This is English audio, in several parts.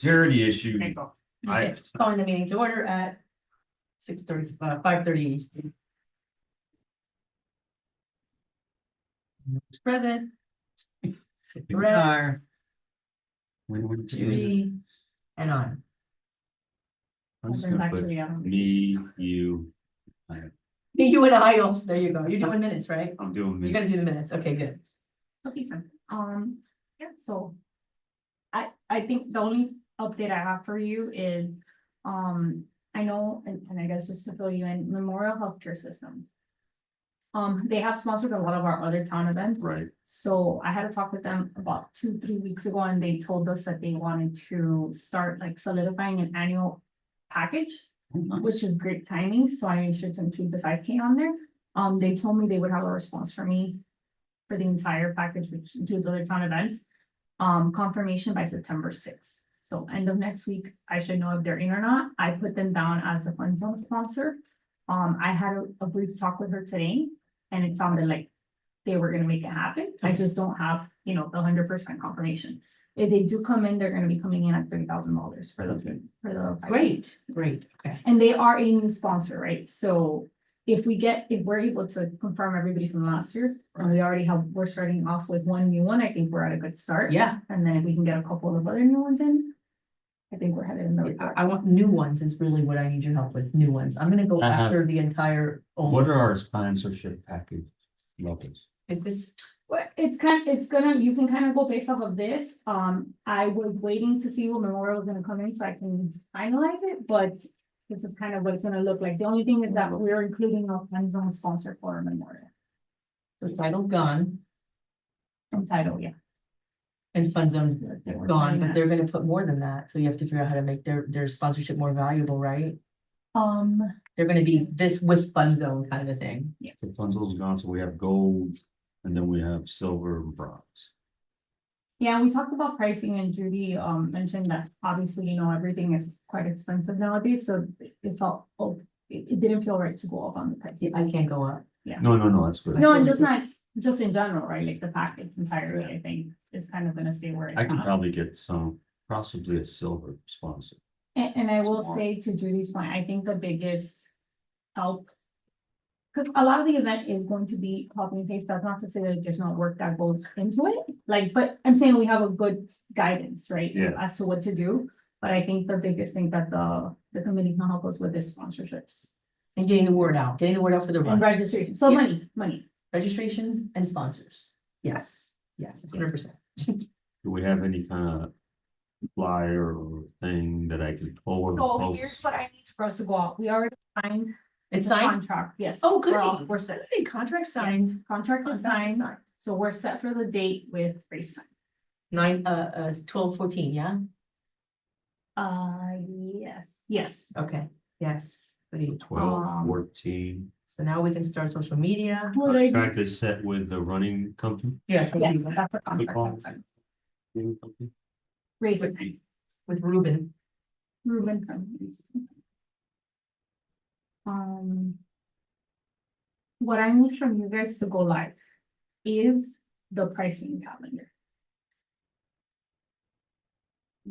charity issue. Okay, go. I, Calling the meeting to order at 6:30, 5:30 Eastern. Present. Perez, Judy, and on. I'm just gonna put Actually, I don't think me, you, You and I, there you go. You're doing minutes, right? I'm doing You're gonna do the minutes. minutes. Okay, good. Okay, so, yeah, so. I think the only update I have for you is, I know, and I guess just to fill you in, Memorial Healthcare Systems. They have sponsored a lot of our other town events. Right, So I had to talk with them about 2-3 weeks ago, and they told us that they wanted to start like solidifying an annual package, which is great timing, so I made sure to include the 5K on there. They told me they would have a response for me for the entire package, which includes other town events. Confirmation by September 6th. So end of next week, I should know if they're in or not. I put them down as a fund zone sponsor. I had a brief talk with her today, and it sounded like they were gonna make it happen. I just don't have, the 100% confirmation. If they do come in, they're gonna be coming in at $30,000 for the. Great, great. Okay. And they are a new sponsor, right? So if we're able to confirm everybody from last year, and we're starting off with one new one, I think we're at a good start. Yeah, And then if we can get a couple of other new ones in, I think we're headed in the right direction. I want new ones is really what I need your help with, new ones. I'm gonna go after the entire. old what are our ones. sponsorship package levels? Is this, Well, you can kind of go based off of this. I was waiting to see what Memorial is gonna come in so I can finalize it, but this is kind of what it's gonna look like. The only thing is that we're including a fund zone sponsor for Memorial. the title gone And title, yeah. and fund zones We're gone, trying but that. they're gonna put more than that, so you have to figure out how to make their sponsorship more valuable, right? They're gonna be this with fund zone kind of a thing. The funds is gone, so we have gold, and then we have silver and bronze. Yeah, we talked about pricing, and Judy mentioned that obviously, everything is quite expensive nowadays, so it didn't feel right to go up on the prices. I can't go up. No, that's good. No, and just in general, right? Like the package entirely, I think is kind of gonna stay where it's I can at. probably get possibly a silver sponsor. And I will say to Judy's point, I think the biggest help. Cause a lot of the event is going to be copy and paste. That's not to say that there's not work that goes into it. But I'm saying we have a good guidance, right? Yeah. As to what to do. But I think the biggest thing that the committee can help us with is sponsorships And getting the word out for the and run, registration. So Yeah. money. registrations and sponsors. Yes, 100%. Do we have any kind of flyer or thing that I could forward? So here's what I need for us to go out. We already signed. It's the signed? Contract, yes. Oh, We're all- good. We're set. Hey, contract signed. Yes, Contract is signed, so we're set for the date with race time. 12/14, yeah? Yes. Okay, yes. Great. 12, 14. So now we can start social media. What I do- Contract is set with the running company. Yes, Yes, that's the contract. Football. that's signed. Running company? Race With- time. with Ruben. Ruben from. What I need from you guys to go live is the pricing calendar.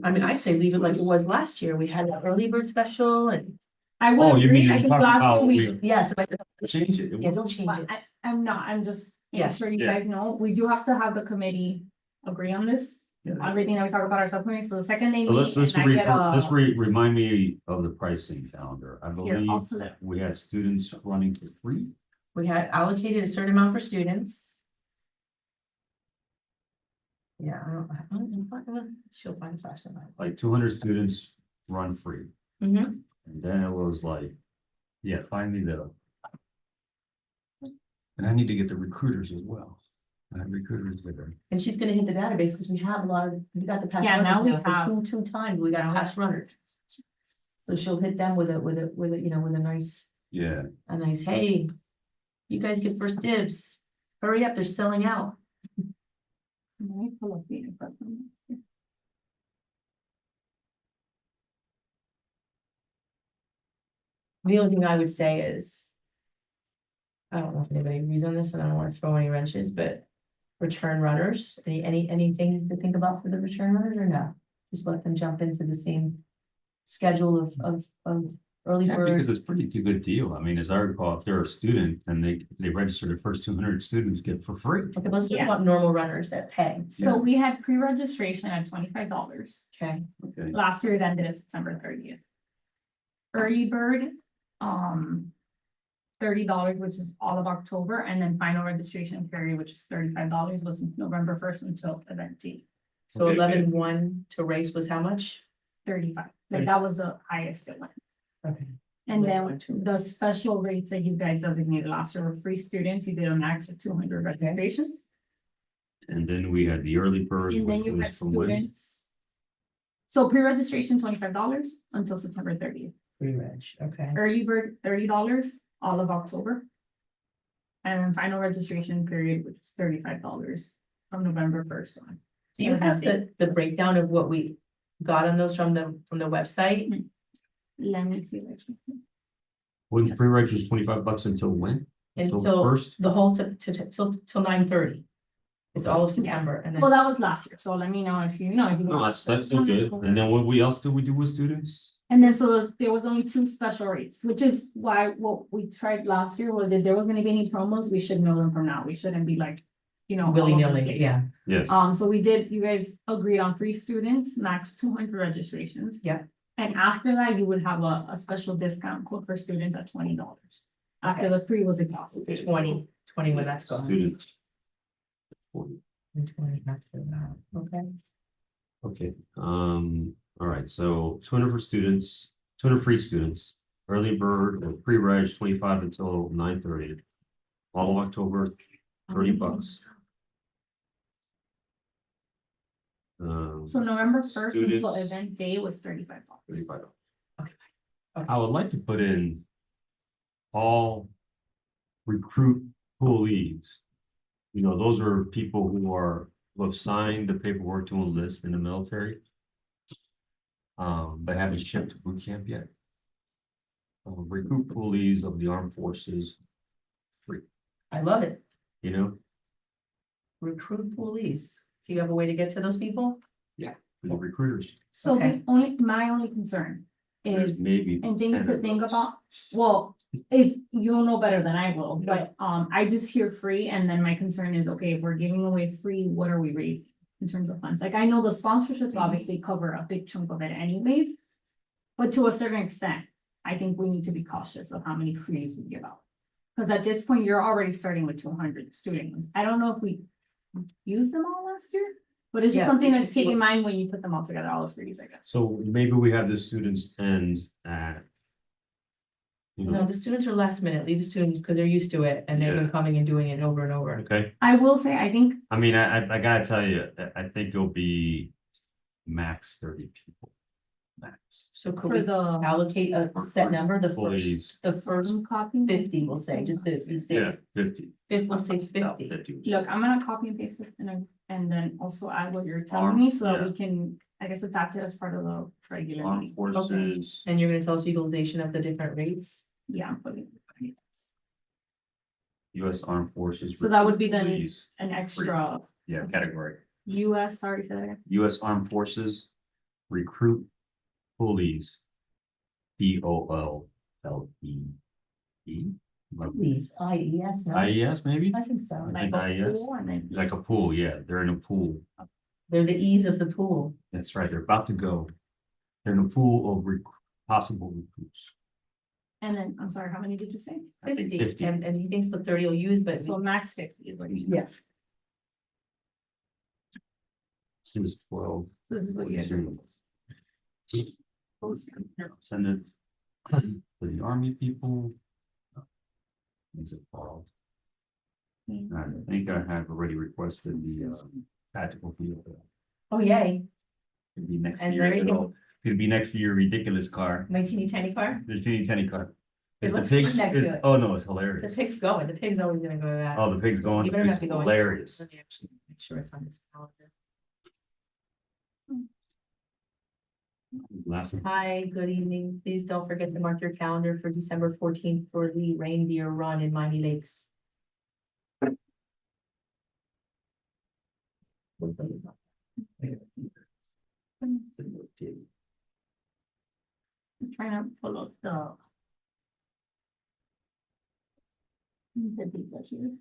I mean, I'd say leave it like it was last year. We had an early bird special and. I Oh, would you agree, mean I you're think talking last about year we. Yes, but Change it. yeah, don't change But it. I'm not, I'm just, making Yes. sure you Yeah. guys know, we do have to have the committee agree on this. Yeah. Everything that we talk about our subcommittee, so the second they So meet let's and I get remind me of the pricing calendar. I Here, I'll believe pull it. we had students running for free. We had allocated a certain amount for students. Yeah, she'll find flash tonight. Like 200 students run free. Mm-hmm. And then it was like, yeah, find me the. And I need to get the recruiters as well. I have recruiters there. And she's gonna hit the database because we have a lot of, we got the past. Yeah, now runners we have- Two times, we got past runners. So she'll hit them with a nice, Yeah, hey, you guys get first dibs. Hurry up, they're selling out. Let me pull up the info. The only thing I would say is. I don't know if anybody agrees on this and I don't want to throw any wrenches, but return runners, anything to think about for the return runners or no? Just let them jump into the same schedule of early Yeah, because bird. it's pretty good deal. I mean, as I recall, if they're a student and they register the first 200 students get for free. Okay, let's talk Yeah. about normal runners that pay. So we had pre-registration at $25. Okay, Okay, Last year it ended at September 30th. Early bird, $30, which is all of October, and then final registration period, which is $35, was November 1st until event date, so Okay, 11-1 to race was how much? 35. Like that was the highest it went. Okay. And 11-1 to- then the special rates that you guys designated last year were free students. You did a max of 200 registrations. and then we had the early bird. And then which you was had from when? students. So pre-registration, $25 until September 30th. Pre-reg, okay. Early bird, $30, all of October. And then final registration period, which is $35 from November 1st on. Do you have the breakdown of what we got on those from the website? Let me see. When Yes. pre-reg was $25 until when? Until First? the whole, till 9:30. It's all of September and Well, then, that was last year, so let me know if you know. If you No, want. that's still good. And then what else did we do with students? And then so there was only 2 special rates, which is why what we tried last year was if there was gonna be any promos, we should know them from now. We shouldn't be like, all over the willy-nilly, place. yeah. Yes, So we did, you guys agreed on 3 students, max 200 registrations. Yeah. And after that, you would have a special discount code for students at $20. After the 3 was exhausted. Okay. 20 when that's gone. students. And 20 after that, okay. Okay, all right, so 200 for students, 200 free students, early bird or pre-reg 25 until 9:30. All of October, $30. So November 1st until Students. event day was $35. $35. Okay. Okay. I would like to put in all recruit poolees. You know, those are people who have signed the paperwork to enlist in the military. But haven't shipped to boot camp yet. Recruit poolees of the armed forces, I love it. you know, Recruit police. Do you have a way to get to those people? the recruiters. So Okay. my only concern There's is, maybe. and things 10 to of think those. about, well, if you'll know better than I will, but, I just hear free, and then my concern is, okay, if we're giving away free, what are we raising in terms of funds? Like, I know the sponsorships obviously cover a big chunk of it anyways, but to a certain extent, I think we need to be cautious of how many frees we give out. Because at this point, you're already starting with 200 students. I don't know if we used them all last year, but it's just Yeah, something we to can keep see in mind when you put them all together, all the frees, I guess. So maybe we have the students end at. You No, know, the students are last minute. Leave the students because they're used to it and they've been Yeah. coming and doing it over and over. okay, I will say, I think I mean, I gotta tell you, I think it'll be max 30 people. Max. So could for we the allocate a set number, the first, Please, the first copy. 50, we'll say, just to be yeah, safe. 50. We'll say About 50. 50. Look, I'm gonna copy and paste this and then also add what you're telling me so that Yeah. we can, I guess, adapt it as part of the regular Armed meeting. forces, And you're gonna tell us utilization of the different rates? Yeah, I'm putting US Armed Forces. So that would be then- Police, an extra yeah, category. US, sorry, say that again. US Armed Forces recruit police. POLLE. Please, IES, no? IES, maybe? I think so. I Like think a IES. pool and then, Like a pool, yeah, they're in a pool. They're the ease of the pool. That's right, they're about to go. They're in a pool of possible recruits. and then, I'm sorry, how many did you say? I think 50, 50. and he thinks the 30 will use, but So max 50 is what you said. yeah, This is 12. So this is what you guys are. Send it to the army people. Is it called? I think I have already requested the tactical field. oh yay, It'll be next And year, everything- it'll be next year, ridiculous car, my teeny tiny car. the teeny tiny car. It Is the looks pig, good next to it. oh no, it's The hilarious. pig's going, the pig's always gonna go to that. Oh, the pig's going, You the better pig's have to go in. hilarious. Let me actually make sure it's on this calendar. Laughing. Hi, good evening. Please don't forget to mark your calendar for December 14th for the reindeer run in Miami Lakes. I'm trying to pull up the data here.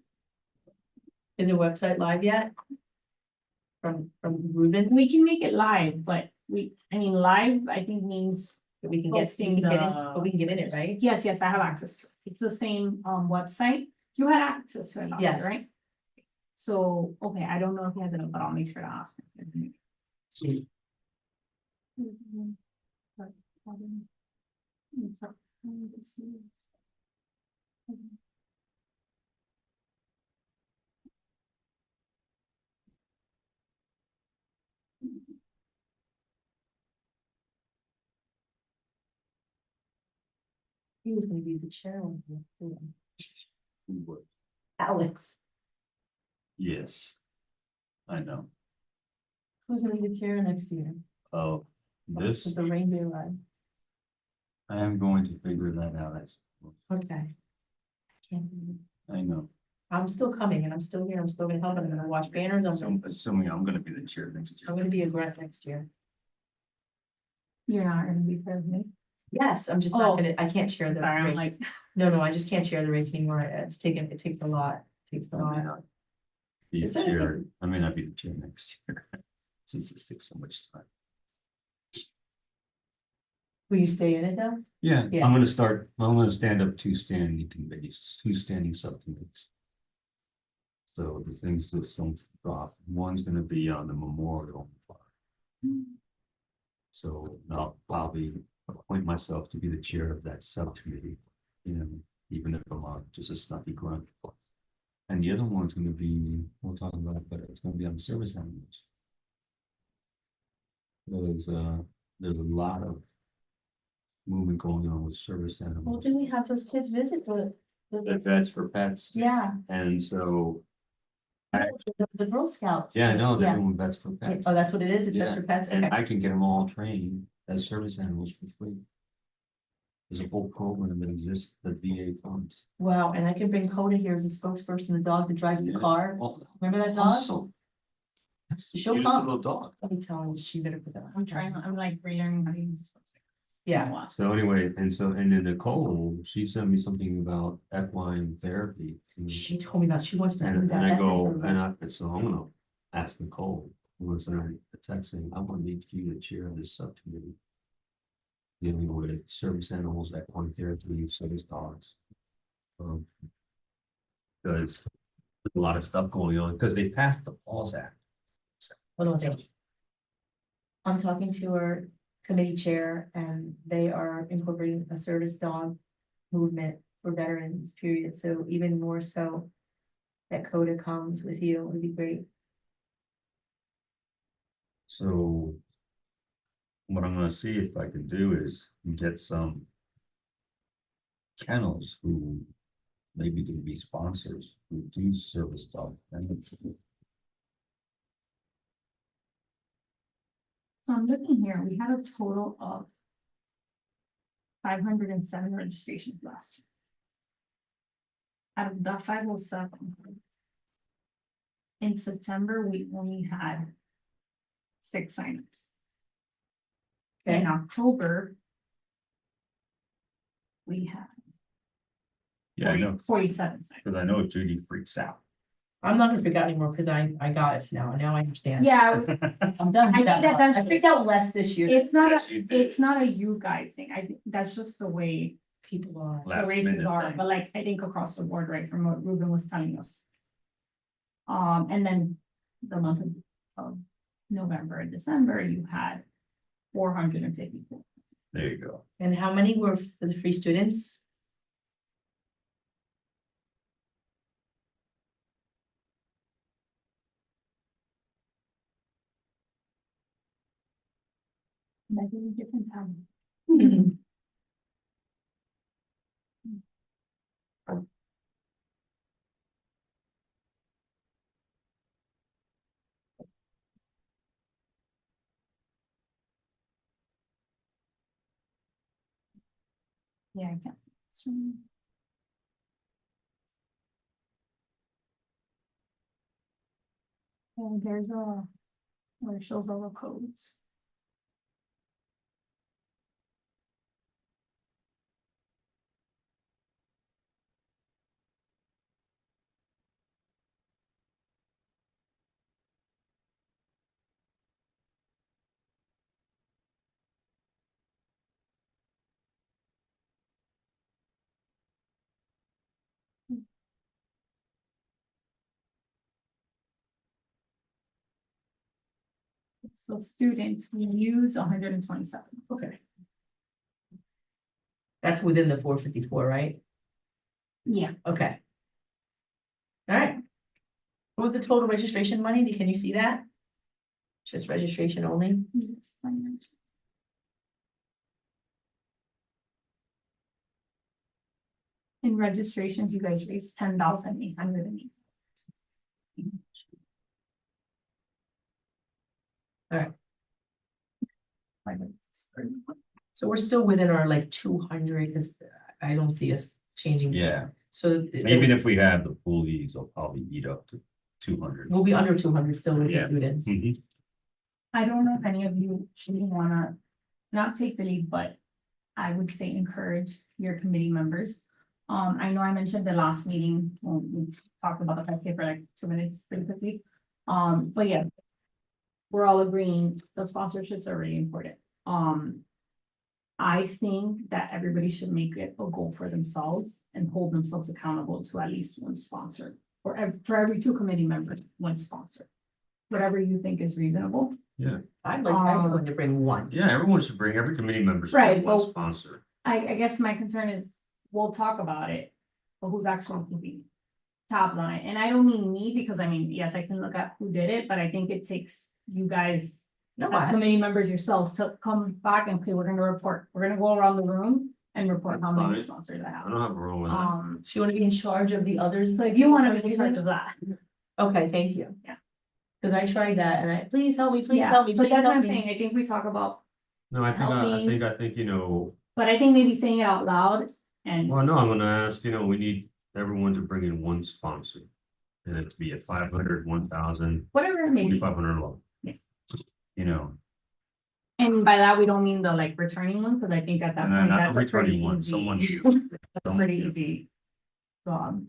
Is the website live yet? From Ruben, We can make it live, but I mean, live, I think means, but we can get, Posting but we can get in it, right? yes, I have access to it. It's the same, website. You had access to it last year, Yes. right? So, okay, I don't know if he has it, but I'll make sure to ask him. He was gonna be the chair. Alex, Yes. I know. who's gonna be the chair next year? Oh, this, With the reindeer ride. I am going to figure that out. Okay. Can't do it. I know. I'm still coming and I'm still here. I'm still gonna help. I'm gonna watch banners. Assuming I'm gonna be the chair next I'm year. gonna be a grant next year. You're not gonna be there with me. Yes, I'm just Oh. not gonna, I can't chair the Sorry, I'm race. like, No, I just can't chair the race anymore. It takes a lot. It takes a I may lot. not be the Is there chair. anything- I may not be the chair next year. Since it takes so much time. Will you stay in it though? Yeah, Yeah. I'm gonna stand up two standing committees, two standing subcommittees. So the things just don't drop. One's gonna be on the memorial. So I'll probably appoint myself to be the chair of that subcommittee, you know, even if I'm just a snuffy grunt. And the other one's gonna be, we'll talk about it, but it's gonna be on service animals. There's a lot of movement going on with service Well, animals. didn't we have those kids visit for The vets for pets, yeah, and so, the Girl Scouts? yeah, I know, they're Yeah. doing vets for pets. Oh, that's what it is? It's Yeah, for pets? And Okay. I can get them all trained as service animals for free. There's a whole program that exists that VA funds. Wow, and I can bring Coda here as a spokesperson, the dog that drives the Yeah. car. Oh, Remember that dog? awesome. That's the She'll cutest come. little dog. Let me tell her, she better put that on. I'm like relearning how to use this. Yeah. So anyway, and then Nicole, she sent me something about equine therapy. She told me that she wants to do And that. I go, so I'm gonna ask Nicole, who was sent her a text saying, I want to need you to chair this subcommittee. Dealing with service animals, equine therapy, service dogs. Because there's a lot of stuff going on, because they passed the Paws Act. Hold on a second. I'm talking to our committee chair and they are incorporating a service dog movement for veterans, period. So even more so that Coda comes with you would be great. So what I'm gonna see if I can do is get some kennels who maybe can be sponsors who do service dog. So I'm looking here, we had a total of 507 registrations last year. Out of the 507. In September, we only had 6 signups. In October. We had Yeah, I know, 47 signups. because I know Judy freaks out. I'm not gonna freak out anymore because I got it now. Now I understand. Yeah, I'm done I with think that. that's I freaked out less this year. it's not, Yes, you did. it's not a you guys thing, I think that's just the way People are. the Last races minute are, thing. but like, I think across the board, right, from what Ruben was telling us. And then the month of November and December, you had 454. There you go. And how many were for the free students? Maybe different time. Yeah, I guess. And there's where it shows all the codes. So students, we use 127. Okay. That's within the 454, right? Yeah, Okay. All right. What was the total registration money? Can you see that? Just registration only? yes, financial. In registrations, you guys raised 10,808. So we're still within our like 200, because I don't see us changing. Yeah, So even if we have the poolies, they'll probably eat up to 200. we'll be under 200 still with the Yeah. students. Mhm. I don't know if any of you really wanna not take the lead, but I would say encourage your committee members. I know I mentioned the last meeting, when we talked about the 5K for like 2 minutes pretty quickly. But yeah. We're all agreeing the sponsorships are really important. I think that everybody should make it a goal for themselves and hold themselves accountable to at least one sponsor. For every 2 committee members, 1 sponsor. Whatever you think is reasonable. I'd like everyone to bring one. Yeah, everyone should bring, every committee member should Right, bring one well- sponsor. I guess my concern is, we'll talk about it, but who's actually keeping tabs on it? And I don't mean me, because I mean, yes, I can look at who did it, but I think it takes you guys No, as I, committee members yourselves to come back and, okay, we're gonna report, we're gonna go around the room and report how That's many fine. sponsors I I have. don't have a problem with that. do you want to be in charge of the others? So if you wanna be in charge of that. Okay, thank you. Yeah. Cause I tried that and please help me, please Yeah, help me, but please that's what help I'm me. saying, I think we talk about, No, I think, you know, but I think maybe saying it out loud and, well, no, I'm gonna ask, you know, we need everyone to bring in 1 sponsor. And it's be at 500, 1,000, whatever it may be. 2,500 low. Yeah. You know, And by that, we don't mean the like returning one, because I think at that No, point, not that's the a pretty returning one, easy. someone- That's a someone- pretty yeah. easy job.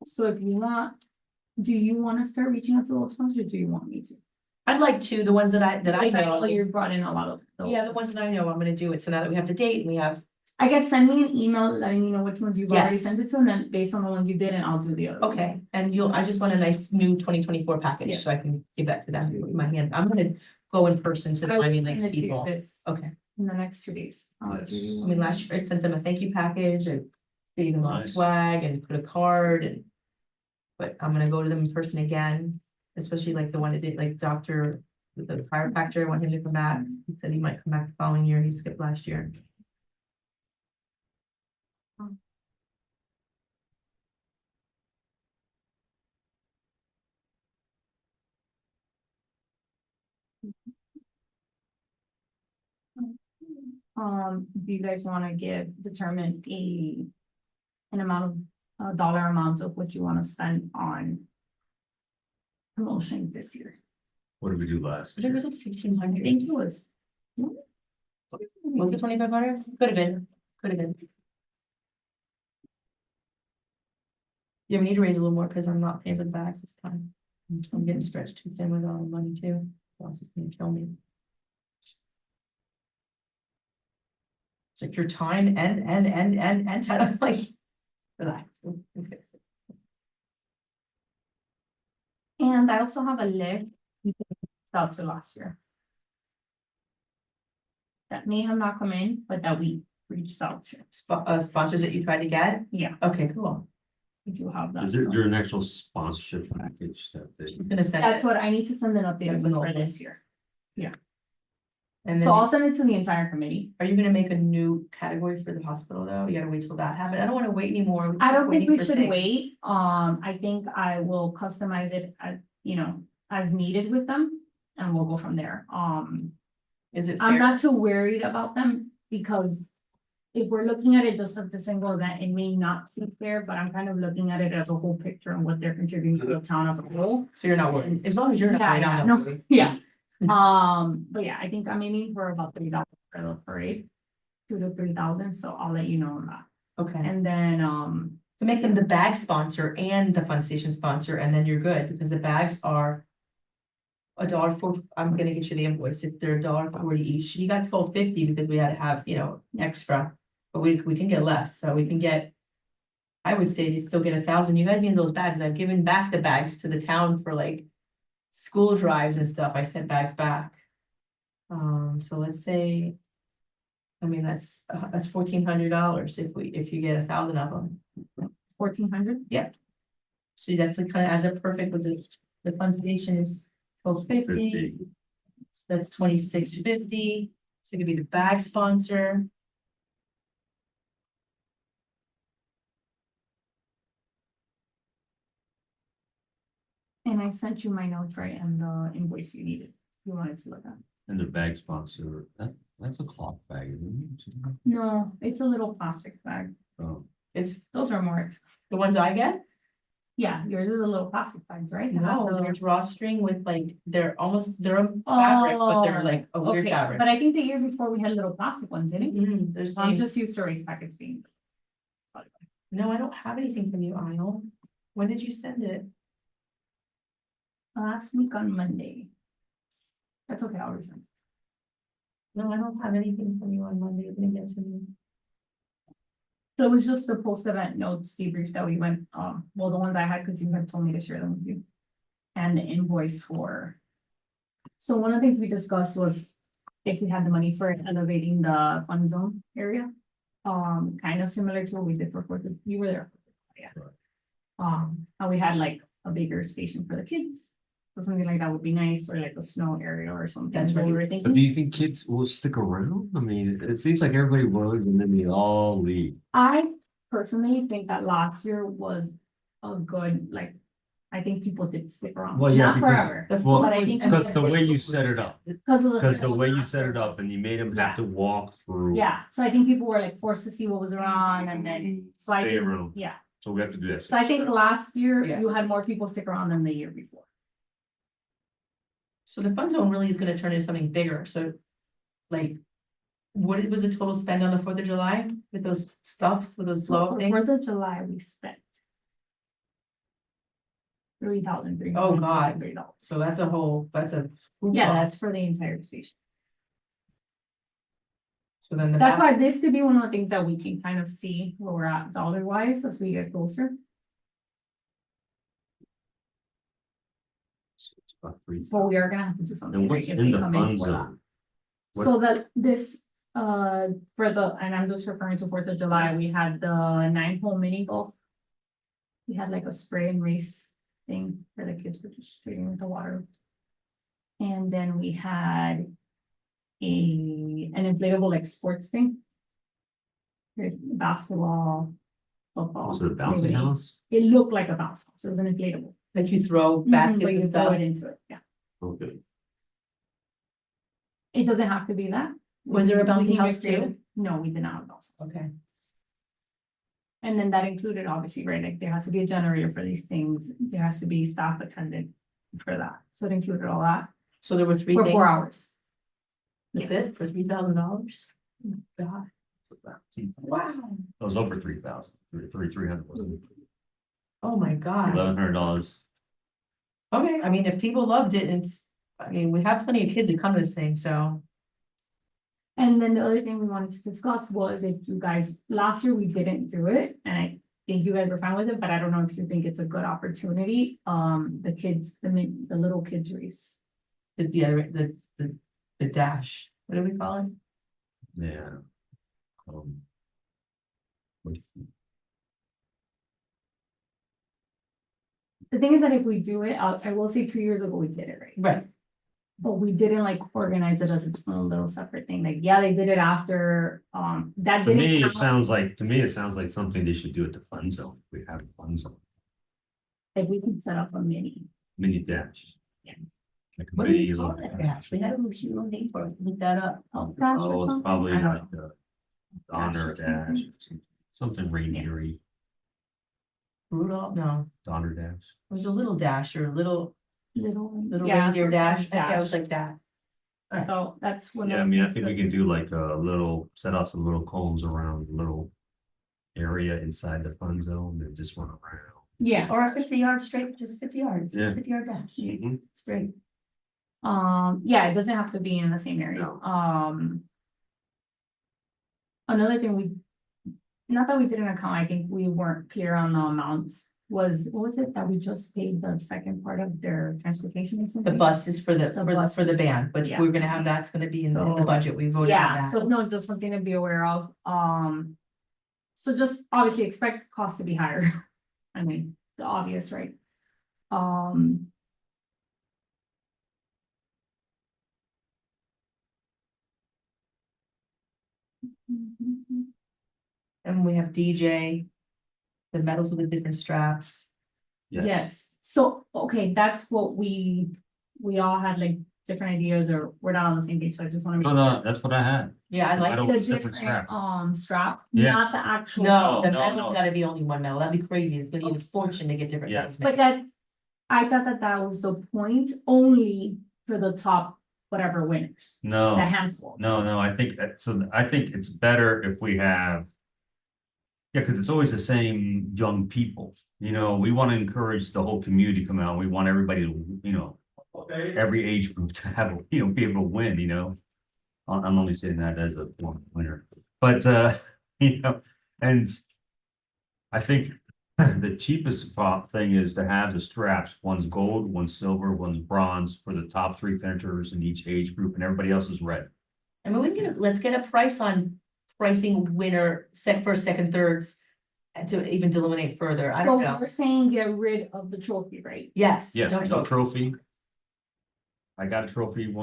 So if you want, do you wanna start reaching out to those sponsors, or do you want me to? I'd like to, the ones that I Because know. you brought in a lot of. those. Yeah, the ones that I know, I'm gonna do it. So now that we have the date and we have, I guess send me an email letting me know which ones you've already Yes. sent it to, and then based on the ones you did, and I'll do the other. ones. okay, and I just want a nice new 2024 package, Yeah. so I can give that to them in my hands. I'm gonna go in person to the I will Miami send Lakes it to you people. this Okay, in the next 2 days. Yes. I mean, last year I sent them a thank you package, I gave them a lot of Nice. swag and put a card and. But I'm gonna go to them in person again, especially like the one that did, like the chiropractor, I want him to come back. He said he might come back the following year, he skipped last year. Do you guys wanna determine an amount of, a dollar amount of what you wanna spend on promotions this year? What did we do last I think it year? was like I 1,500. think it was. Was it 2,500? Could have been, could have been. Yeah, we need to raise a little more because I'm not paying for the bags this time. I'm getting stretched too thin with all the money too. Else it's gonna kill me. It's like your time and time, like, relax. We'll fix it. And I also have a list we reached out to last year. That may have not come in, but that we reached out to. Sponsors that you tried to get? Yeah, Okay, cool. we do have that. Is there, so. there an actual sponsorship package that they? I'm gonna send That's it. what I need to send an update That's an for old this year. And So then, I'll send it to the entire committee. are you gonna make a new category for the hospital though? You gotta wait till that happens. I don't wanna wait anymore. I don't think Waiting we for should things. wait. I think I will customize it as, as needed with them. And we'll go from there. Is it I'm fair? not too worried about them because if we're looking at it just as the single event, it may not seem fair, but I'm kind of looking at it as a whole picture and what they're contributing to the town as a whole. So you're not worried, as long as you're not Yeah, worried, yeah, I'm no. not worried. Yeah. But yeah, I think I'm aiming for about $3 for the parade. 2,000 to 3,000, so I'll let you know on that. Okay, And then, to make them the bag sponsor and the fun station sponsor, and then you're good, because the bags are. $1 I'm gonna get you the invoice, if they're $1.40 each, you got $12.50 because we had to have, extra. But we can get less, so we can get. I would say you still get 1,000, you guys need those bags, I've given back the bags to the town for like. school drives and stuff, I sent bags back. So let's say. I mean, that's $1,400 if you get 1,000 of them. 1,400. See, that's kind of adds up perfect with the fund station is 1250. 50. So that's 2650. So it could be the bag sponsor. And I sent you my notes, right, and the invoice you needed, you wanted to look at. And the bag sponsor, that's a cloth bag, isn't it? No, it's a little plastic bag. Oh, It's Those are more, the ones I get. yeah, yours is a little plastic bags, right? They have No, the- they're drawstring with like, they're a fabric, but they're like a weird Okay, fabric. but I think the year before we had little plastic ones, didn't we? They're So I'm saying, just used to race packets being. no, I don't have anything from you, Aisle. When did you send it? Last week on Monday. That's okay, I'll resend. No, I don't have anything from you on Monday. It didn't get to me. So it was just the post-event notes debrief that we went, well, the ones I had, because you had told me to share them with you. And the invoice for. So one of the things we discussed was if we had the money for elevating the fun zone area. Kind of similar to what we did for Fourth of, you were there. Yeah. Right. How we had like a bigger station for the kids. So something like that would be nice, or like a snow area or something. That's what we right. were So thinking. do you think kids will stick around? I mean, it seems like everybody was and then they all leave. I personally think that last year was a good, like, I think people did stick around. Well, yeah, Not because- forever, well, but I think. Because the way you set it up, Because of the. because the way you set it up and you made them have to walk through. Yeah, so I think people were like forced to see what was around and then, so I Stay think, around. yeah. So we have to do that. So I think last year Yeah. you had more people stick around than the year before. So the fun zone really is gonna turn into something bigger, so. Like. What was the total spend on the 4th of July with those stuffs, with those blow up For things? 4th of July, we spent. $3,300. Oh, God. So that's a whole, that's a. Yeah, that's for the entire station. So then the. That's why this could be one of the things that we can kind of see where we're at dollar wise as we get closer. It's about 3,000. But we are gonna have to do something. And right, what's if in we the come fun for that. zone? What- So that this, for the, and I'm just referring to 4th of July, we had the 9-hole mini golf. We had like a spray and race thing for the kids participating with the water. And then we had an inflatable like sports thing. There's basketball, football. Was it a bouncy maybe. house? It looked like a bounce house. It was an inflatable. Like you throw But baskets you and throw stuff. it into it, yeah. Okay. It doesn't have to be that. Was there a We bouncy can get house creative. too? No, we did not have a bounce house. Okay. And then that included, obviously, right, like there has to be a generator for these things, there has to be staff attendant for that, so it included all that, So there were 3 for things. 4 hours. That's Yes. it, for $3,000? God, wow, It was over 3,000, 3,300. oh my God. $1,100. Okay, I mean, if people loved it, I mean, we have plenty of kids that come to this thing, so. And then the other thing we wanted to discuss was if you guys, last year we didn't do it, and I think you guys were fine with it, but I don't know if you think it's a good opportunity, the kids, the little kids race. The dash, what do we call it? Yeah. What's the- The thing is that if we do it, I will say 2 years ago we did it, right? Right. But we didn't like organize it as its own little separate thing, like, yeah, they did it after, that To didn't. me, it count. sounds like something they should do at the fun zone. We have a fun zone, Like, we can set up a mini. mini dash. Yeah. Like a What do mini we call little that dash. dash? We had a little name for it, look that up. Oh, gosh. or Oh, it's something? probably I don't like know. the Donner dash, something reindeer-y, Rudolph, no, Donner dash. it was a little dash or a little Yeah, reindeer some dash, I think dash. that was like that. So that's one. Yeah, I of mean, I those think we things can do like a little, set out some little cones around the little area inside the fun zone and just run around. that- Yeah, Or a 50-yard straight, just 50 yards, Yeah. 50-yard dash, Mhm. it's great. yeah, it doesn't have to be in the same area, No. Another thing not that we didn't account, I think we weren't clear on the amounts, was, what was it that we just paid the second part of their transportation or The something? bus is for the, The for the buses. band, but Yeah. we're gonna have, that's gonna be in the So- budget, we voted on Yeah, that. so no, just something to be aware of, so just obviously expect costs to be higher. I mean, the obvious, right? Um. And we have DJ, the medals with the different straps. Yes, so, okay, that's what we all had like different ideas, or we're not on the same page, so I just wanna make No, sure. that's what I had. Yeah, I I like don't- it. The separate different, strap. strap, Yes. not the actual. No, the no, medal's no. gotta be only one medal, that'd be crazy, it's gonna need a fortune to get different Yeah. medals But made. that, I thought that that was the point, only for the top, whatever winners, the No, handful. no, I think, so I think it's better if we have. Yeah, because it's always the same young people, you know, we want to encourage the whole community to come out, we want everybody to, you know. Every age group to have, you know, be able to win, you know. I'm only saying that as a winner, but, you know, and. I think the cheapest thing is to have the straps, one's gold, one's silver, one's bronze for the top three finishers in each age group, and everybody else is red. I mean, let's get a price on pricing winner, first, second, thirds. And to even delineate further, I don't So know, we're saying get rid of the trophy, right? yes. Yes, no trophies. trophy. I got a trophy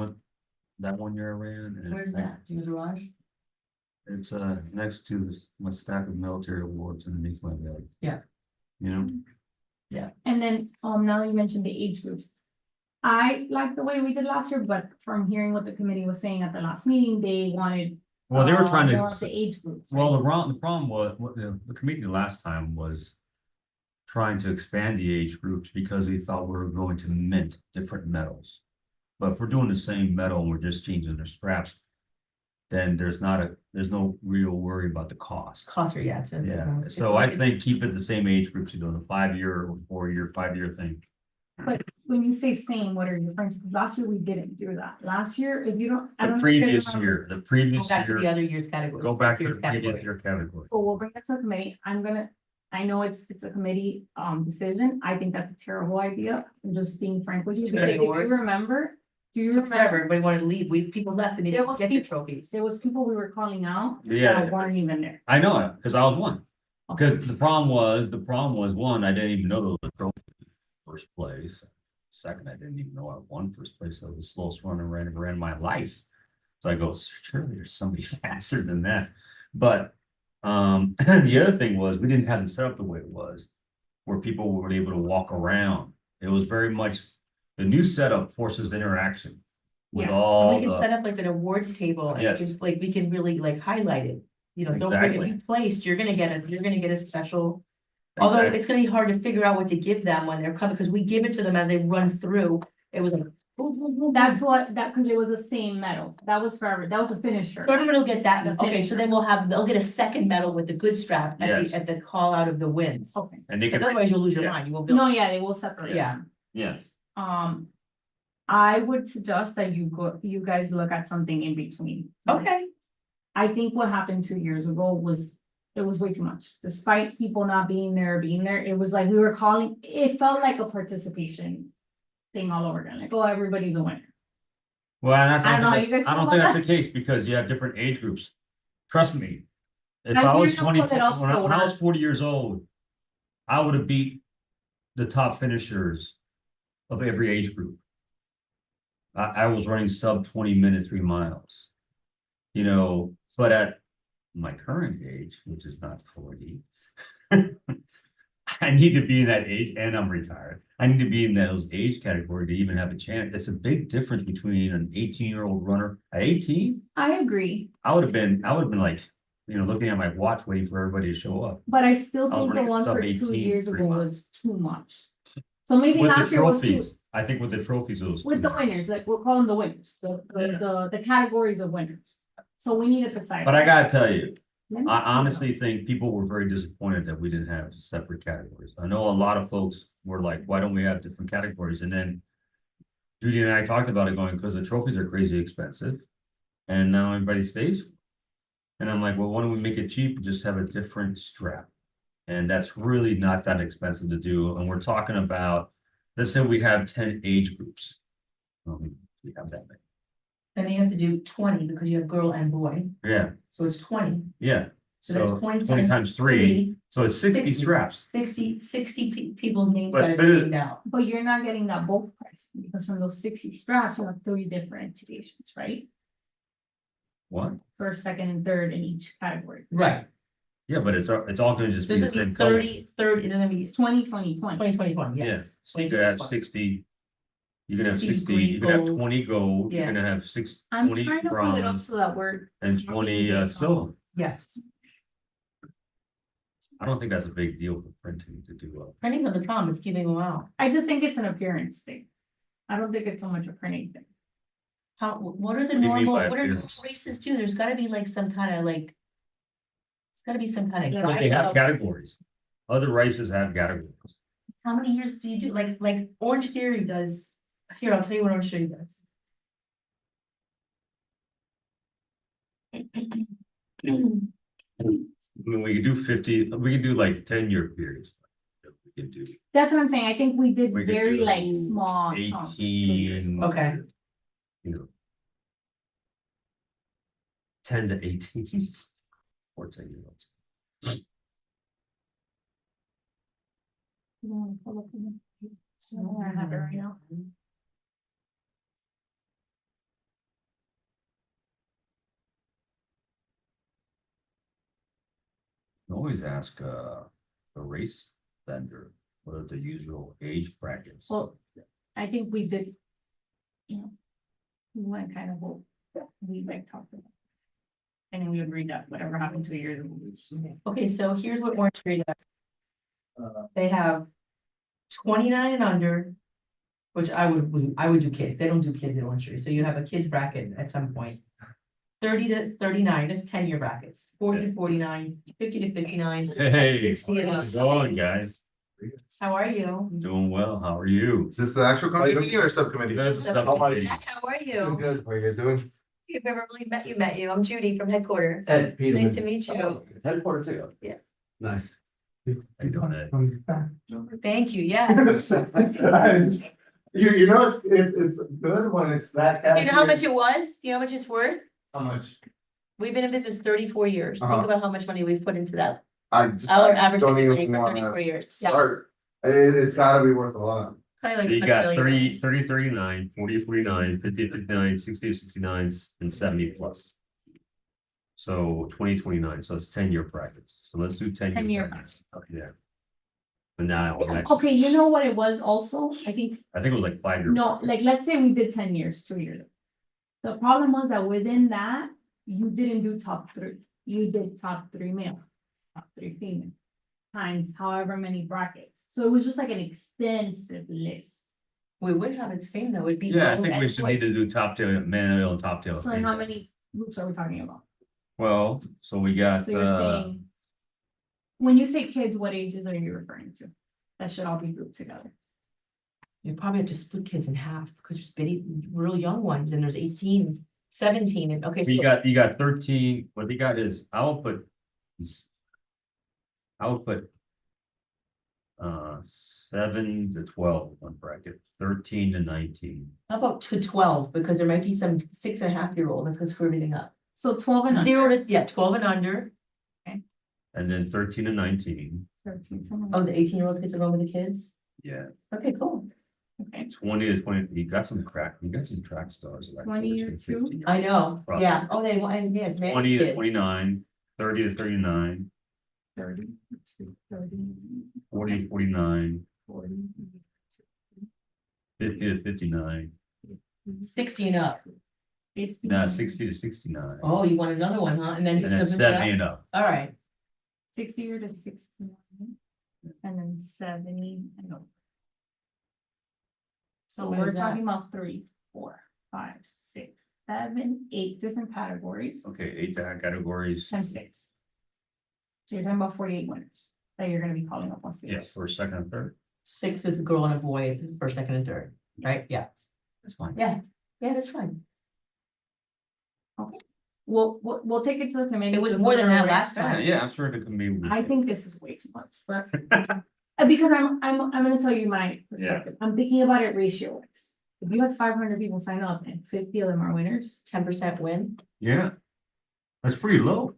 that one year I ran. and Where's that, in the garage? It's next to my stack of military awards underneath my bed. Yeah. You know, And then, now that you mentioned the age groups. I like the way we did last year, but from hearing what the committee was saying at the last meeting, they wanted. well, they were trying more of the to, age groups. well, right? the problem was, what the committee last time was. Trying to expand the age groups because we thought we were going to mint different metals. But if we're doing the same metal and we're just changing the straps. Then there's no real worry about the cost. Cost, yeah, it's. Yeah, so I think keep it the same age groups, you know, the 5-year or 4-year, 5-year thing. But when you say same, what are you referring to? Because last year we didn't do that. Last year, if you don't. I The don't know if you guys previous remember. year, the Go previous back to the year, other year's category. go back to year's the previous categories. year category. So we'll bring that to the committee. I know it's a committee, decision. I think that's a terrible idea. I'm just being frank with you, Too many because if you awards. remember, do you Took forever, remember? everybody wanted to leave, people left and they There didn't was get the people- trophies. There was people we were calling out Yeah. that weren't even there. I know it, because I was one. Because the problem was, one, I didn't even know there was a trophy in first place. Second, I didn't even know I won first place. I was the slowest runner I ever ran in my life. So I go, surely there's somebody faster than that. But the other thing was, we didn't have it set up the way it was, where people were able to walk around. It was very much, the new setup forces interaction with Yeah. And all we can the, set up like an awards table and Yes. we can really like highlight it. You know, don't forget, if Exactly. you placed, you're gonna get a special. Although Exactly. it's gonna be hard to figure out what to give them when they're coming, because we give it to them as they run through. It was like. boom, boom, boom, That's boom. what, that, because it was the same medal. That was forever. That was a finisher. So everyone will get that, The okay, so then they'll get a second medal with the good strap Yes. at the call out of the wins. Okay. and they Because could, otherwise you'll lose your yeah. mind, you won't build. No, yeah, they will separate. Yeah. them. yeah, I would suggest that you guys look at something in between. Okay, I think what happened 2 years ago was, it was way too much. Despite people not being there, it was like we were calling, it felt like a participation thing all over again, like, oh, everybody's a winner. well, that's, I don't know how you guys I don't feel think about that's the case, because you have different age groups. Trust me. If I I was hear you 20, put it up, when so I was we're- 40 years old, I would have beat the top finishers of every age group. I was running sub 20-minute 3 miles. You know, but at my current age, which is not 40, I need to be in that age, and I'm retired. I need to be in those age category to even have a chance. It's a big difference between an 18-year-old runner. At 18, I agree, I would have been like, you know, looking at my watch, waiting for everybody to show up. but I still I was think the running one sub for 18 2 years 3 ago miles. was too much. So maybe With the last year was too, trophies, I think with the trophies, it was. with too the much. winners, like we're calling the winners, the categories of winners. So we need to decide. But I gotta tell you, Let me- I honestly think people were very disappointed that we didn't have separate categories. I know a lot of folks were like, why don't we have different categories? And then Judy and I talked about it going, because the trophies are crazy expensive. And now everybody stays. And I'm like, well, why don't we make it cheap and just have a different strap? And that's really not that expensive to do, and we're talking about, let's say we have 10 age groups. We have that many, And you have to do 20 because you have girl and boy, yeah, so it's 20. yeah, So that's so 20 20 times 3, so it's 60 50. straps. 60 people's names But that fit are it- named out. But you're not getting that bulk price, because from those 60 straps, you have 3 differentiations, right? What? First, second, and third in each category. Right. Yeah, but it's all gonna just be There's the gonna same be color. 30, and then It's 20, 20, 20. 2021, Yeah, yes. so you could have 2021. 60. You can have 60 60, you can have gold. 20 gold, you're Yeah. gonna have I'm 20 trying to pull it up bronze, so that we're. and talking 20 based on- silver. Yes, I don't think that's a big deal for printing to do. printing's not the problem, it's giving them out. I just think it's an appearance thing. I don't think it's so much a printing thing. How, what are the What do you mean normal, by what are normal appearance? races do? There's gotta be like some kind of like. It's gotta be some kind of. But they have guide. categories. Other races have categories. How many years do you do? Like Orange Theory does, here, I'll tell you what Orange Theory does. I mean, we could do 50, we could do like 10-year periods. We could do That's what I'm saying. I think we did We could very do like small chunks. 2 years 18. ago. Okay. You know. 10 to 18. 14-year-olds. You wanna pull up the- So I have it right now. You always ask the race vendor, what are the usual age brackets? Well, I think we did. You know. We went kind of what we like talked about. And then we agreed that whatever happened 2 years ago. Okay, so here's what Orange Theory does. They have 29 and under. Which I would do kids, they don't do kids in Orange Theory, so you have a kids bracket at some point. 30 to 39, that's 10-year brackets, 40 to 49, 50 to 59. Hey, 60 and up. how's it going, guys? How are you? Doing well, how are you? Is this the actual committee meeting or subcommittee? This is Subcommittee. subcommittee. How are Doing you? good. How are you guys doing? If you've ever really met you. I'm Judy from headquarters. Ed, Peter. Nice to meet you. Headquarters too. Yeah. Nice. How you doing, Ed? Thank you, yeah. You know, it's good when it's that. Do you know how much cashier- it was? Do you know how much it's worth? How much? We've been in business 34 years. Think Uh-huh. about how much money we've put into that. I Our don't advertising money even for wanna 34 years. Yeah. start. It's gotta be worth a lot. Probably So like you $1 got billion. 30, 39, 40, 49, 50, 59, 60, 69, and 70 plus. So 2029, so it's 10-year brackets. So let's do 10-year 10-year brackets. Yeah. But now, Okay, you know what it was also? I think I think it was like 5-year. no, like, let's say we did 10 years, 2 years. Ago. The problem was that within that, you didn't do top 3. You did top 3 male, top 3 female, times however many brackets. So it was just like an extensive list. We would have it the same though. It'd be. Yeah, I both think we and should boys. need to do top tail male and top tail. So then how many groups are we talking about? Well, so we got, So you're saying. When you say kids, what ages are you referring to? That should all be grouped together. You probably have to split kids in half, because there's real young ones, and there's 18, 17, and okay, so. you got 13, what you got is, I will put. 7 to 12 one bracket, 13 to 19. How about to 12, because there might be some 6.5-year-old, that's gonna screw everything up. So 12 and under. 0 to, yeah, 12 and under. And then 13 to 19, 13 to Oh, the 18-year-olds get to run with the kids? yeah, Okay, cool. Okay. 20 to 20, you got some track stars. like 20 or 14, 2? 15. I know, Probably. yeah, oh, they, and yes, man's 20 to kid. 29, 30 to 39, 30 to 30. 40 to 49, 40. 50 to 59, 60 and up. 50. now 60 to 69. Oh, you want another one, huh? And then. And then 70 and up. All right, 60 to 69. And then 70 and over. So what we're is that? talking about 3, 4, 5, 6, 7, 8 different categories. Okay, 8 categories, Times 6. So you're talking about 48 winners that you're gonna be calling up on stage. yeah, first, second, and third, 6 is a girl and a boy for second and third, right? Yeah, that's fine. yeah, that's fine. we'll take it to the committee. It was to more than that deliberate. last Yeah, time. yeah, I'm sure it can be. I think this is way too much, but. Because I'm gonna tell you my perspective. I'm thinking about it ratio wise. If you have 500 people sign up and 50 of them are winners, 10% win, Yeah. That's pretty low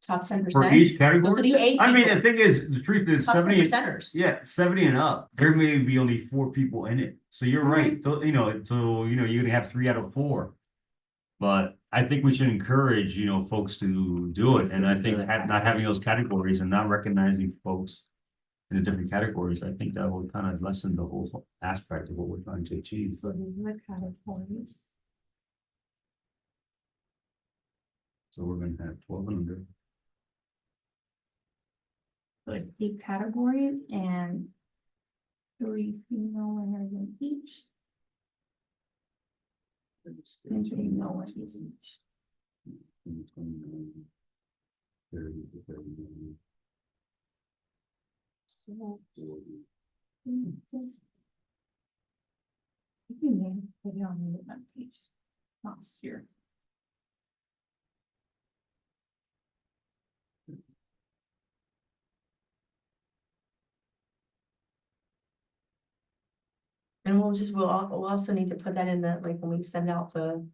top 10%. for each category. Those are the eight I mean, people. the thing is, the truth is Top 10 70, percenters. yeah, 70 and up, there may be only 4 people in it. So you're right, so, you're gonna have 3 out of 4. But I think we should encourage, folks to do it, and I think not having those categories and not recognizing folks in the different categories, I think that will kind of lessen the whole aspect of what we're trying to achieve. so these are the categories. So we're gonna have 1,200. Like 8 categories and 3 female winners in each. And 3 male winners in each. 29, 30 to 39. So. You can name, put it on the event page. Last year. And we'll also need to put that in the, like, when we send out the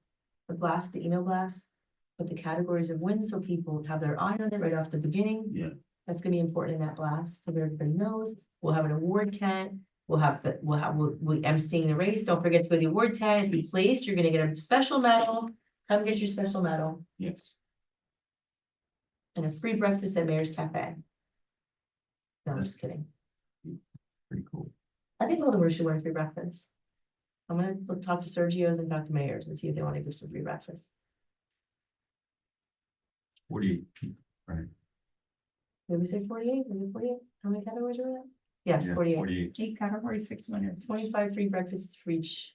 blast, the email blast. Put the categories of wins, so people have their eye on it right off the beginning. Yeah. That's gonna be important in that blast, so everybody knows. We'll have an award tent. We'll emceeing the race. Don't forget to go to the award tent. If you placed, you're gonna get a special medal. Come get your special medal Yes. and a free breakfast at Mayor's Cafe. No, I'm just kidding. Pretty cool. I think all the world should wear free breakfast. I'm gonna talk to Sergio's and Dr. Mayers and see if they want to give some free breakfast. 48 people, right? Did we say 48? Was it 48? How many categories are there? Yes, Yeah, 48. 48. 8 categories, 6 winners. 25 free breakfasts for each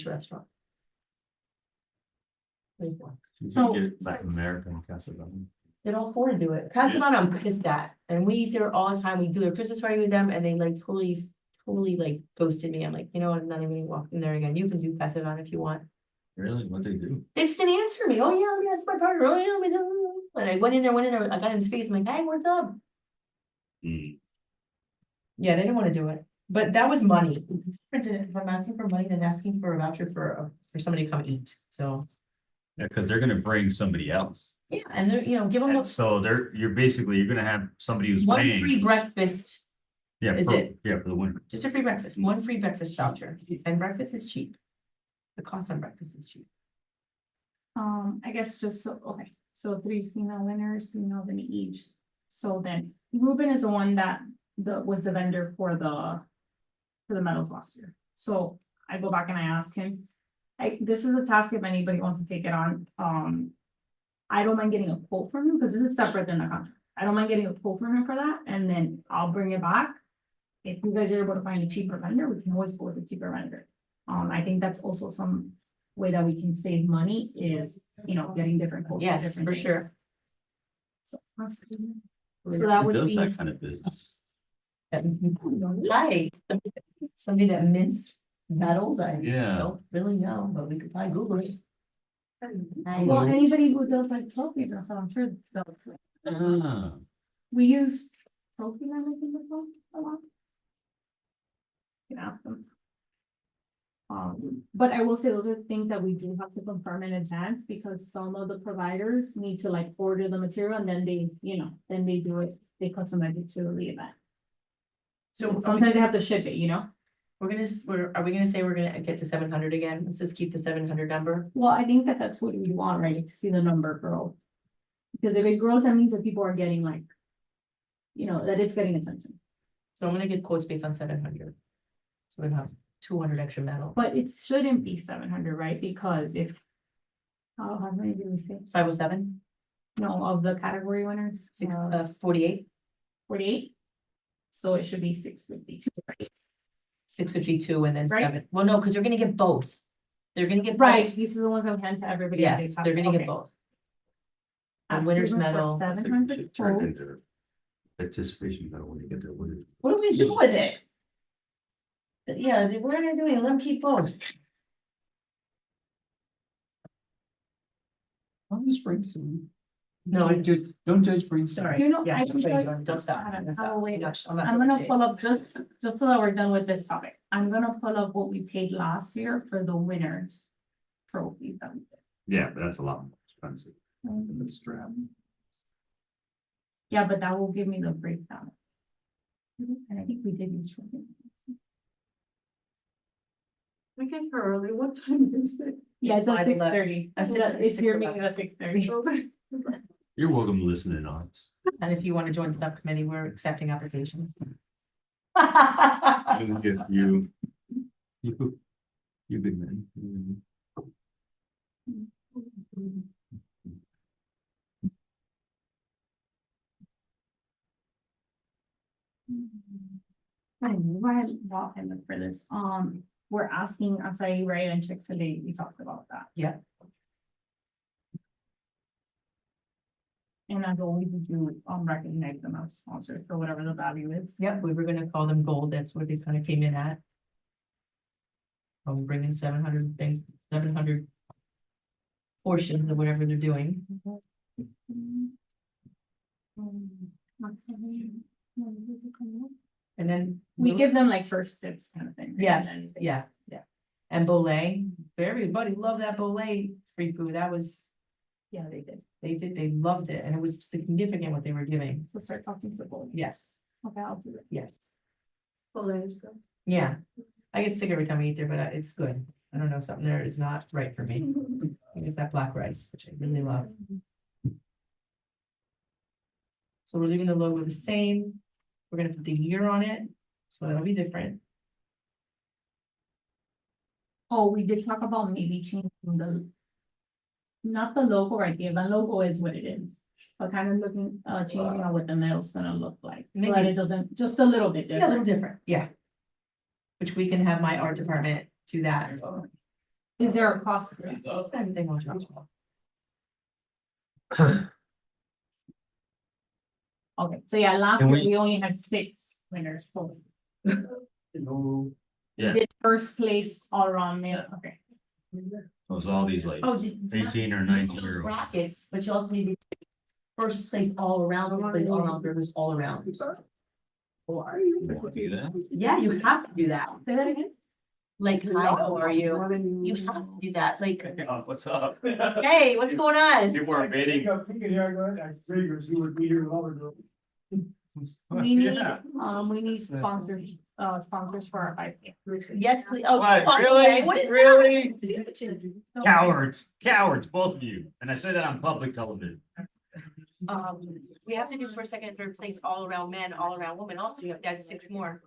restaurant. 24. You So- can get it back in America and Casablanca. They'd all 4 to do it. Casamount, I'm pissed at. And we eat there all the time. We do their Christmas party with them and they like totally like ghosted me. I'm like, you know what? I'm not even walking there again. You can do Casamount if you want. Really? What they do? They just didn't answer me. Oh yeah, it's my partner. Oh yeah, we know. And I went in there, I got in his face. I'm like, hey, what's up? Mm. Yeah, they didn't want to do it. But that was money. It's different if I'm asking for money than asking for a voucher for somebody to come eat. So, Yeah, because they're gonna bring somebody else. yeah, and they're, give them And so you're gonna have somebody who's one paying. free breakfast, Yeah, is it? Yeah, for the winner. just a free breakfast, one free breakfast voucher. And breakfast is cheap. The cost on breakfast is cheap. I guess okay, so 3 female winners, 3 males in each. So then Ruben is the one that was the vendor for the medals last year. So I go back and I ask him, this is a task if anybody wants to take it on. I don't mind getting a quote from him because this is separate than the contract. I don't mind getting a quote from him for that and then I'll bring it back. If you guys are able to find a cheaper vendor, we can always go with a cheaper vendor. I think that's also some way that we can save money is, getting different quotes. for Yes, different for things. sure. So that Who would does be, that kind of business? Hi, somebody that mints metals, I Yeah. don't really know, but we could probably Google it. well, anybody who does like trophies and stuff, I'm sure they'll. Ah, We use trophy man, I think it's called, a lot. You can ask them. But I will say those are things that we do have to confirm in advance because some of the providers need to like order the material and then they, then they do it, they customize it to the event. So Sometimes they have to ship it, are we gonna say we're gonna get to 700 again? Let's just keep the 700 number. Well, I think that that's what we want, right, to see the number grow. Because if it grows, that means that people are getting like, that it's getting attention. So I'm gonna get quotes based on 700. So we have 200 extra metal. But it shouldn't be 700, right? Because if. How many did we say? 507, No, of the category winners, 48, 48. So it should be 652. 652, and then Right. 7. Well, no, because they're gonna get both. They're gonna get both. Right, these are the ones that hand to everybody. as they Yes, pass. they're gonna Okay. get both. A Ask winner's Ruben for medal. I think we 700 should turn in quotes. their Participation medal when you get their winner. What do we do with it? Yeah, what are they doing? Let them keep both. I'm just brainstorming. No, don't judge brainstorming. Sorry. You know, Yeah, I can don't stop. Oh, wait, not I'm gonna pull up just so that we're done with this topic. I'm gonna pull up what we paid last year for the winners. Trophies that we did. Yeah, but that's a lot more expensive than the strap. Yeah, but that will give me the breakdown. And I think we did use trophies. We came early, what time is it? Yeah, it's at 5:11. 6:30. I said at If you're 6:11. meeting at 6:30. You're welcome to listen in on us. And if you want to join the subcommittee, we're accepting applications. And if you, You big man. Go ahead, walk and look for this. We're asking Acai, right, and Chick-fil-A, we talked about that. Yeah. And as always, we do, recognize them as sponsors for whatever the value is. Yep, we were gonna call them gold, that's where they kind of came in at. Bringing 700 things, 700 portions of whatever they're doing. And then. We give them like first tips kind of thing. right? Yes, And then- yeah. And Bolay, everybody loved that Bolay free food, that was, Yeah, they did. they loved it, and it was significant what they were giving. So start talking to both. Yes, Okay, I'll do it. yes, Well, that is good. yeah. I get sick every time I eat there, but it's good. I don't know, something there is not right for me. I think it's that black rice, which I really love. So we're leaving the logo the same. We're gonna put the year on it, so that'll be different. Oh, we did talk about maybe changing the. Not the logo right here, the logo is what it is, but kind of looking, changing on what the mail's gonna look like, so that Maybe- it doesn't, just a little bit Yeah, a little different. different, yeah. Which we can have my art department do that. Is there a cost? Everything will change. Okay, so yeah, last Can year we- we only had 6 winners. Total. Yeah. Did first place all around mail, okay. it was all these like Oh, 18 or 19-year-olds. brackets, but you also need first place all around, rivers all around. Do that. Yeah, you have to do that. Say that again. Like, how are you? You have to do that. It's like, What's up? hey, what's going on? People are bidding. We need, Yeah. we need sponsors for our 5K. Yes, please. Oh, What, oh, really? okay, what is Really? that? Cowards, both of you. And I said that on public television. We have to do first, second, and third place all around men, all around women. Also, you have to add 6 more.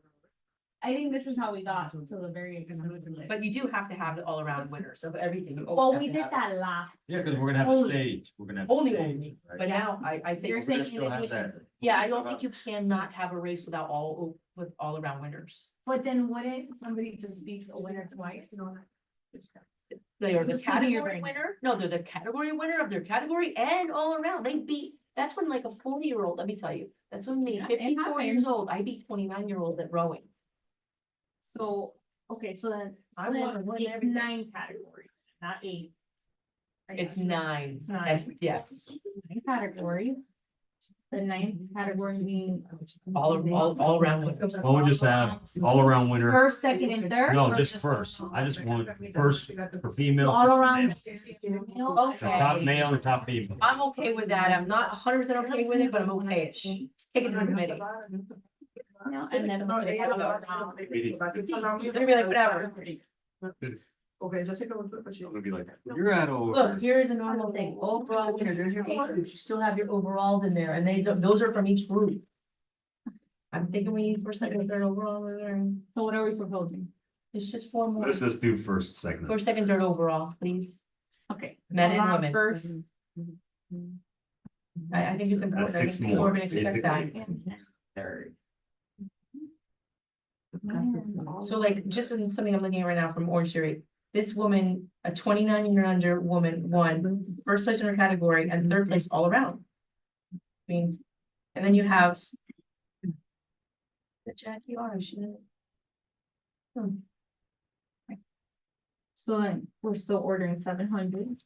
I think this is how we got to the very expensive list. But you do have to have the all around winners of everything. You always Well, have we to did have it. that last. Yeah, because we're gonna have a Only. stage. We're gonna have. Only, a stage, only, right? but now I think. You're We're saying gonna still in have addition that. to- Yeah, I don't think you cannot have a race without with all around winners. But then wouldn't somebody just be a winner twice? They are the This is the year category right now. winner. No, they're the category winner of their category and all around. They beat, that's when like a 40-year-old, let me tell you, that's when me, Yeah, it 54 happens. years old, I beat 29-year-olds at rowing. So, okay, so then I wanna win it's everything. 9 categories, not 8. I It's got you. 9. It's 9. That's, yes, 9 categories. The 9th category being all around winners. Well, we just have all around winner. first, second, and third. No, or just first. I just want first for So female. all first around. male. Okay. The top male and top female. I'm okay with that. I'm not 100% okay with it, but I'm okay-ish. Take it to the committee. No, and then. You're gonna be like, whatever. Okay, just take a look. I'm gonna be like, you're out of Look, order. here's a normal thing. Overall winner, there's your age groups. You still have your overalls in there, and those are from each group. I'm thinking we need first, second, and third overall winner. So what are we proposing? It's just 4 more. Let's just do first, second. First, second, third overall, please. Okay. Men and all around women. First. I think it's important. I think 6 people more, are gonna expect that. And third. So like, just in something I'm looking at right now from Orange Theory, this woman, a 29 year under woman, won first place in her category and third place all around. I mean, and then you have. The Jackie R, she. So then we're still ordering 700.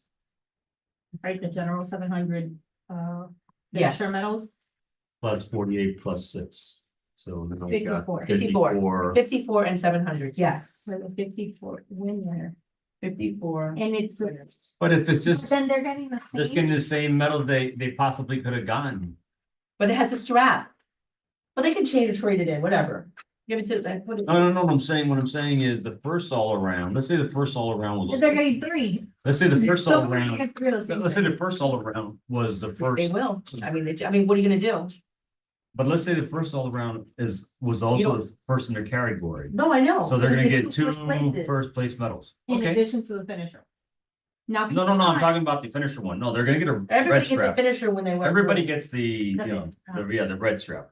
right, the general 700, the Yes. extra medals, Plus 48 plus 6. So now we got 54. 54. 54 and 700, yes, for the 54 winner, 54. and it's, But if it's but just, then they're getting the just getting same. the same medal they possibly could have gotten. But it has a strap. But they can chain or trade it in, whatever. Give it to them. No, what I'm saying is the first all around, let's say the first all around was. They're getting 3. Let's say the first So all we're gonna around, get 3 of the same let's say thing. the first all around was the They first, will. I mean, what are you gonna do? but let's say the first all around was also the first in their category. No, I know. So they're gonna get two first places. first place medals. In Okay. addition to the finisher. Now. No, I'm talking about the finisher one. No, they're gonna get a red Everybody gets a strap. finisher when they win. Everybody gets the, you Okay. know, the red strap.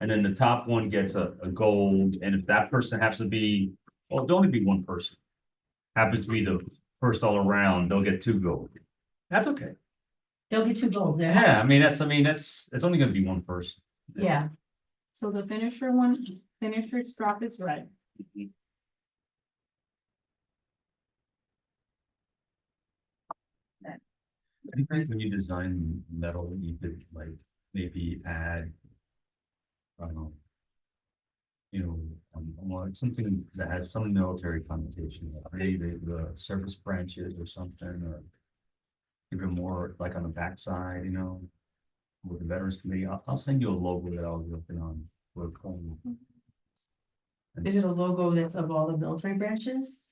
And then the top one gets a gold, and if that person happens to be, well, it'll only be one person. Happens to be the first all around, they'll get 2 gold. That's okay. They'll get 2 golds. Yeah, I mean, it's only gonna be one person. Yeah, So the finisher strap is red. I think when you design metal, you could like maybe add. You know, something that has some military connotation, like maybe the service branches or something, or. Even more like on the backside, you know. With the Veterans Committee, I'll send you a logo that I was working on. For Cole. is it a logo that's of all the military branches?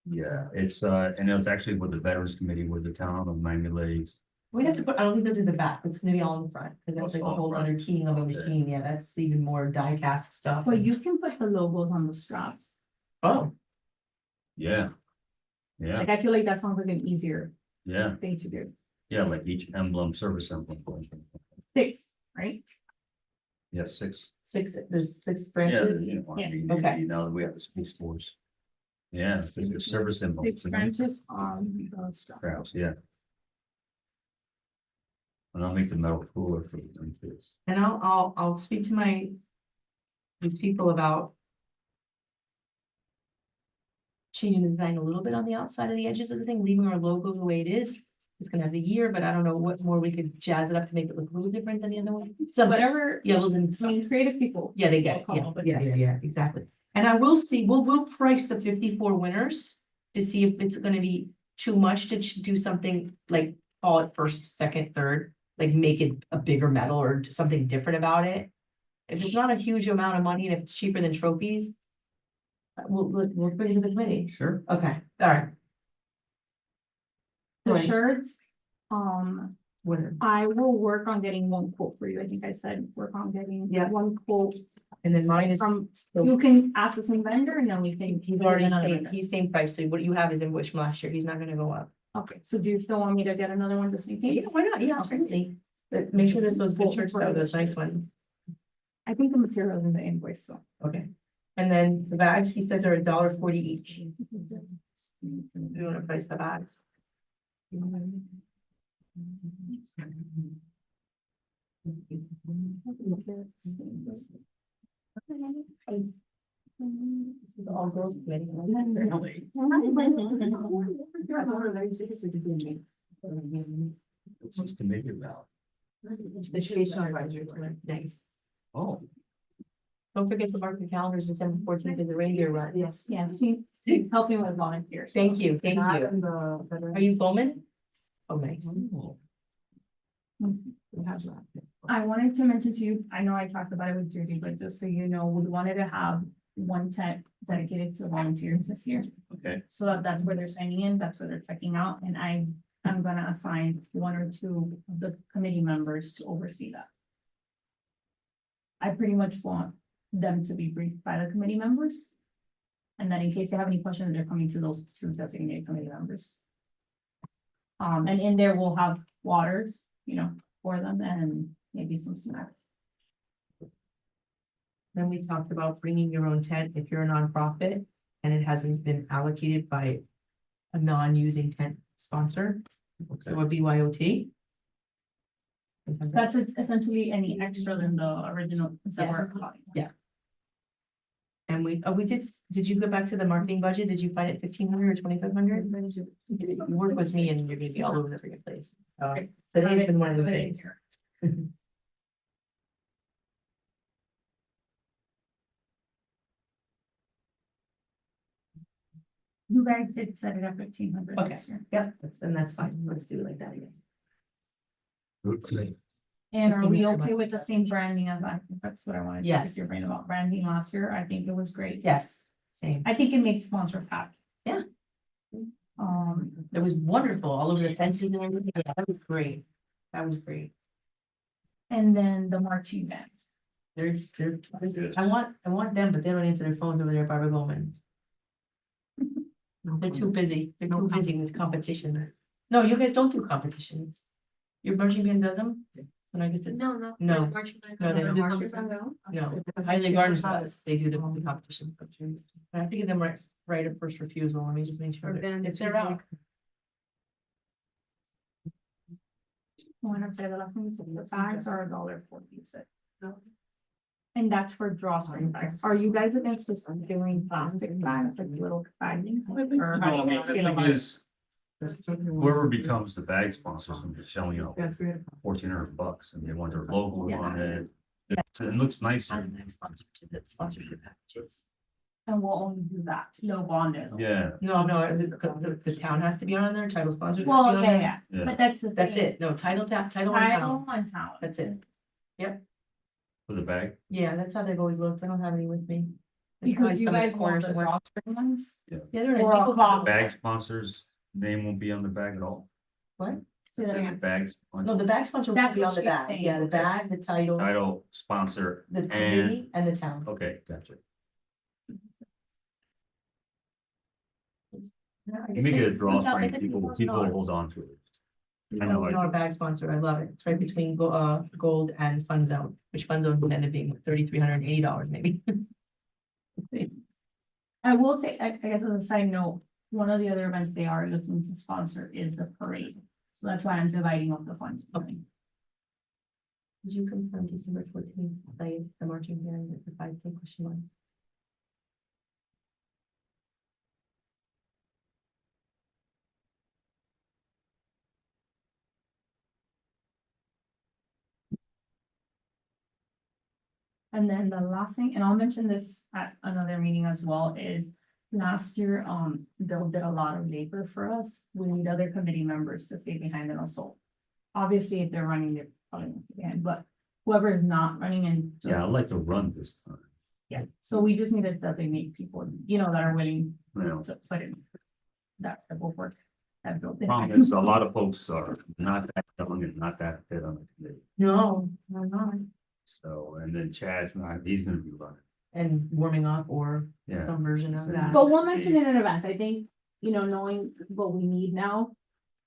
Yeah, it's and it's actually with the Veterans Committee with the town of Miami Lakes. We'd have to put, I don't think they'll do the back, it's gonna be all in the front, because that's Oh, like a all in whole front. other keying of a Okay. machine, yeah, that's even more die cast stuff. But you can put the logos on the straps. Oh, Yeah. Yeah, Like, I feel like that sounds like an easier yeah, thing to do. yeah, like each emblem, service emblem. 6, right? Yes, 6. there's 6 Yeah, branches, you know, I Yeah. mean, Okay. now that we have the Space Force. Yeah, there's a service emblem. 6 branches on the strap. Perhaps, yeah. And I'll make the metal cooler for the young kids. and I'll speak to these people about changing the design a little bit on the outside of the edges of the thing, leaving our logo the way it is. It's gonna have the year, but I don't know what more we could jazz it up to make it look a little different than the other one. So, Whatever, yeah, well, then, I mean, creative people. yeah, they get it, Come up with yeah, this. exactly. And I will see, we'll price the 54 winners to see if it's gonna be too much to do something like, call it first, second, third, like make it a bigger medal or do something different about it. If it's not a huge amount of money and if it's cheaper than trophies, we'll bring it to the committee. Sure. Okay, all right. The Right. shirts, Winner. I will work on getting 1 quote for you. I think I said, work on getting Yeah. 1 quote. And then mine is, You can ask the same vendor and then we can. he's already another same, vendor. he's same price, so what you have is invoice from last year, he's not gonna go up. Okay, so do you still want me to get another one just in Yeah, case? why not? Yeah, absolutely. But make sure there's those good shirts, though, those nice ones. I think the material is in the invoice, so. Okay. And then the bags, he says are $1.40 each. You wanna price the bags? All girls committee. What's this committee about? The education advisory board, nice. Oh, Don't forget to mark the calendars, December 14th is the reindeer run. Yes, yeah, she's helping with volunteers. Thank you, thank Not you. in the. Are you Bowman? Oh, nice. We have that. I wanted to mention to you, I know I talked about it with Judy, but just so you know, we wanted to have 1 tent dedicated to volunteers this year. okay. So that's where they're signing in, that's where they're checking out, and I'm gonna assign 1 or 2 of the committee members to oversee that. I pretty much want them to be briefed by the committee members. And then in case they have any questions, they're coming to those 2 designated committee members. And in there we'll have waters, you know, for them and maybe some snacks. Then we talked about bringing your own tent if you're a nonprofit and it hasn't been allocated by a non-using tent sponsor, so a BYOT. That's essentially any extra than the original. Yes. Yeah. And did you go back to the marketing budget? Did you find it 1,500 or 2,500? You work with me and you're gonna be all over the freaking place. Today's been one of those days. You guys did set it up 1,500. Okay, yep, that's fine. Let's do it like that again. Okay. And are we 1,500. okay with the same branding as I think that's what I wanted to Yes. pick your brain about branding last year. I think it was great. Yes, same. I think it makes sponsors happy. Yeah. It It was wonderful, all over the fences and everything. Yeah, that was great. That was great. and then the marching band. They're, Yes. I want them, but they don't answer their phones over there, Barbara Bowman. They're too busy. They're too busy with competition. No, you guys don't do competitions. Your marching band does them? And I guess it's, No, no. No. Marching band. No, they don't. Marching band, no. no, Highland Gardens does. They do the competition. And I think them right of first refusal. Let me just make sure. Or that bands If they're too, out. like- One of the last things, the bags are $1.40, you said. And that's for drawstring bags. Are you guys against just doing plastic bags, like little bags? Or how do you guys The feel thing about it? is, whoever becomes the bag sponsor is gonna be selling, 1,400 bucks, and they want their logo Yeah. on it. It looks nicer. I'm sponsor to the sponsorship packages. And we'll only do that, no bonded. Yeah, No, the town has to be on there, title sponsor. has to Well, be on yeah, there. yeah, Yeah. but that's the thing. That's it. No, title and Title town. and town. That's it. for the bag. Yeah, that's how they've always looked. I don't have any with me. There's probably Because you some in the guys want corner the somewhere. drawstring ones. Yeah, they're Or nice. a People- box. Bag sponsors name won't be on the bag at all. What? Say that The again. bags, No, the bag sponsor will That's be what on the she's bag. saying. Yeah, the bag, the title, title, sponsor, the and, committee and the town. okay, gotcha. Yeah, I You guess make they- it a drawstring, $3,000 people will hold on to it. I know I $3,000 do. bag sponsor. I love it. It's right between gold and fund zone, which fund zone would end up being $3,380 maybe. I will say, I guess as a side note, one of the other events they are looking to sponsor is the parade. So that's why I'm dividing up the funds. Okay. Did you confirm December 14th, play the marching band at the 5K question line? And then the last thing, and I'll mention this at another meeting as well, is last year, Bill did a lot of labor for us. We need other committee members to stay behind and also. Obviously, if they're running, they're probably gonna stay behind, but whoever is not running and just. Yeah, I'd like to run this time. Yeah, so we just need to designate people, that are willing Now, to put in that will work. That Bill did. problem is, a lot of folks are not that young and not that fit on the committee. No, I'm not. So, and then Chad's not, he's gonna be running. And warming up or Yeah. some version of that. But we'll mention it in advance, I think, knowing what we need now.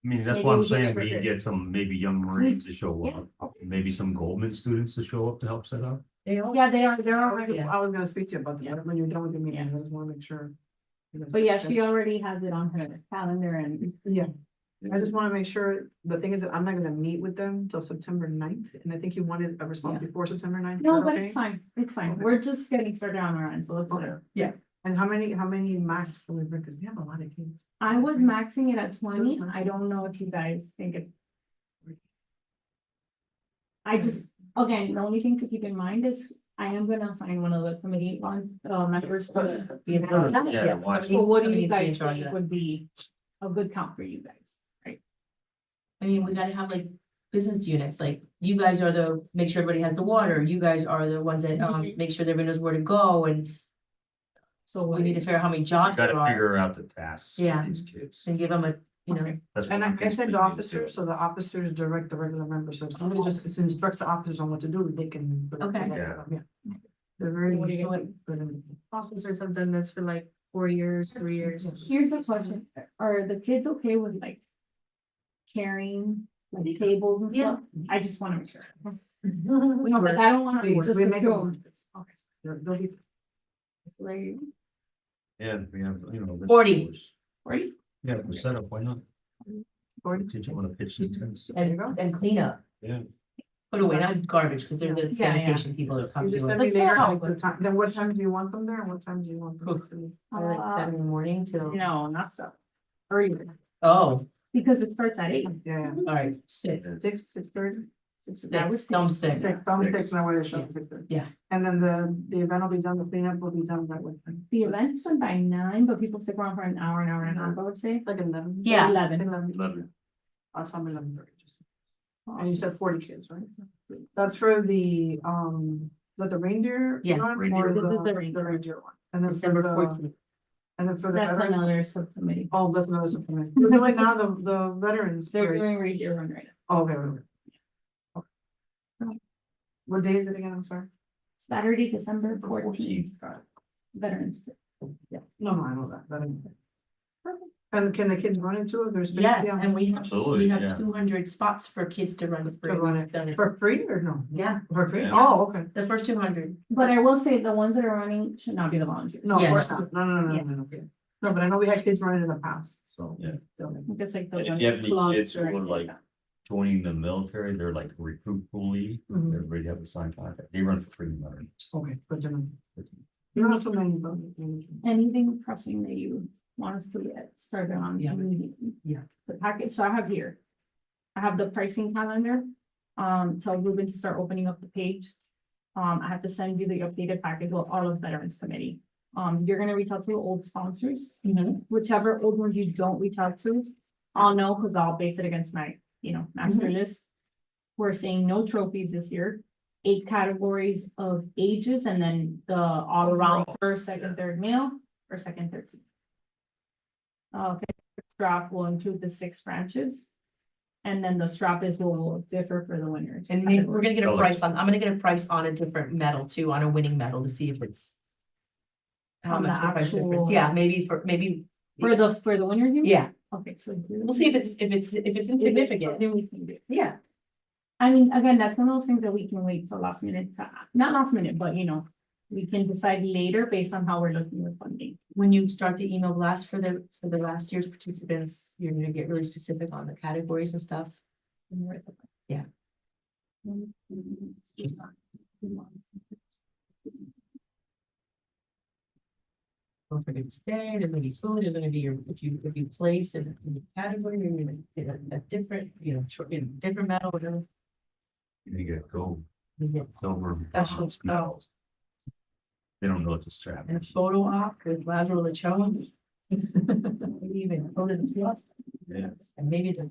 I mean, that's Maybe why I'm we get saying it we can prepared. get some, maybe young Marines to show Yeah. up, maybe some Goldman students to show up to help set up. They all. Yeah, they're already, Yeah. I was gonna speak to you about that when you're done with the meeting, I just wanna make sure. but yeah, she already has it on her calendar and. Yeah, I just wanna make sure, the thing is that I'm not gonna meet with them till September 9th, and I think you wanted a response Yeah. before September 9th. No, Is that but okay? it's fine, Okay. we're just getting started on our end, so let's. Okay. And how many max can we bring, cause we have a lot of kids. I was maxing it at 20, I don't know if you guys think it's. I just, again, the only thing to keep in mind is I am gonna assign one of the committee members to. Be in charge of that. Yeah, why- So what do Somebody you needs to be in guys charge of think that. would be a good count for you guys? I mean, we gotta have like business units, like you guys are make sure everybody has the water, you guys are the ones that make sure everybody knows where to go and. So we need to figure out how many jobs there Gotta are figure out the tasks Yeah. for these kids. and give them a, Okay. That's what And I I'm said thinking the too. officers, so the officers direct the regular members, so if somebody just instructs the officers on what to do, they can. Okay. Yeah. They're very. What do you guys good. Officers have done this for like 4 years, 3 years. Here's the question, are the kids okay with like carrying like tables and stuff? I just wanna make sure. No, but I don't wanna We just make them- assume. Okay. They'll be. Like, Yeah, we have, 40. right? Yeah, the setup, why not? Or- Teach them how to pitch the tents. and clean up. Yeah. Put away, not garbage, because there's a Yeah, yeah. sanitation people that come You to just us. send me Let's go later, out. the time, then what time do you want them there, and what time do you want them to leave? Like 7 in the morning till, No, not so. Earlier, oh, because it starts at 8. Yeah, all right, 6. 6:30? That was I'm 6. Six, I'm 6, and I wear the shop 6:30. Yeah. And then the event will be done, the cleanup will be done by what time? The event's done by 9, but people stick around for an hour and a half, I would say. Like 11? So Yeah. 11. 11. I was from 11:30. And you said 40 kids, right? That's for the reindeer? Yeah, one reindeer. or This is the the reindeer. reindeer one. And then for December the, 14th. and then for the That's veterans. another subcommittee. Oh, that's another something. We're doing now the veterans. They're parade. doing reindeer run right now. Oh, okay. What day is it again? I'm sorry. Saturday, December 14th. Veterans. No, I know that. And can the kids run into it? There's space. Yes, yeah. and we Absolutely, have yeah. 200 spots for kids to run free. To run We've done it. For free or no? Yeah, For free? Yeah. Oh, okay. the first 200. But I will say the ones that are running should not be the volunteers. No, of Yeah, course no. not. No. No, but I know we had kids running in the past, so. Yeah. Just like the And if ones you have any clubs kids who or are anything like that. joining the military, they're like recruit poolee, Mhm. everybody have a signed contract, they run for free money. Okay, good to know. You don't have too many, but. Anything pressing that you want us to get started on Yeah. immediately. Yeah. The package, so I have here. I have the pricing calendar, tell Ruben to start opening up the page. I have to send you the updated package with all of Veterans Committee. You're gonna reach out to your old sponsors, whichever old ones you don't reach out to. I'll know, cause I'll base it against my, master list. We're saying no trophies this year, 8 categories of ages, and then the all around first, second, third male, or second, third. Okay, strap will include the 6 branches. And then the strap will differ for the winners. And maybe we're gonna get a Colors. price on, I'm gonna get a price on a different medal too, on a winning medal to see if it's. How On the much the price difference, actual- yeah, maybe. For the winners, you mean? Yeah, Okay, so. we'll see if it's insignificant, Then we can do. yeah. I mean, again, that's one of those things that we can wait till last minute, not last minute, but we can decide later based on how we're looking with funding. When you start the email blast for the last year's participants, you're gonna get really specific on the categories and stuff. Yeah. Don't forget to stay, there's gonna be food, there's gonna be your, if you place in a category, you're gonna get a different, different medal, whatever. You get gold, You get silver. Special bronze medals. They don't know it's a strap. And a photo op with Lazaro Lechon. Maybe even go to the field, Yeah. and maybe the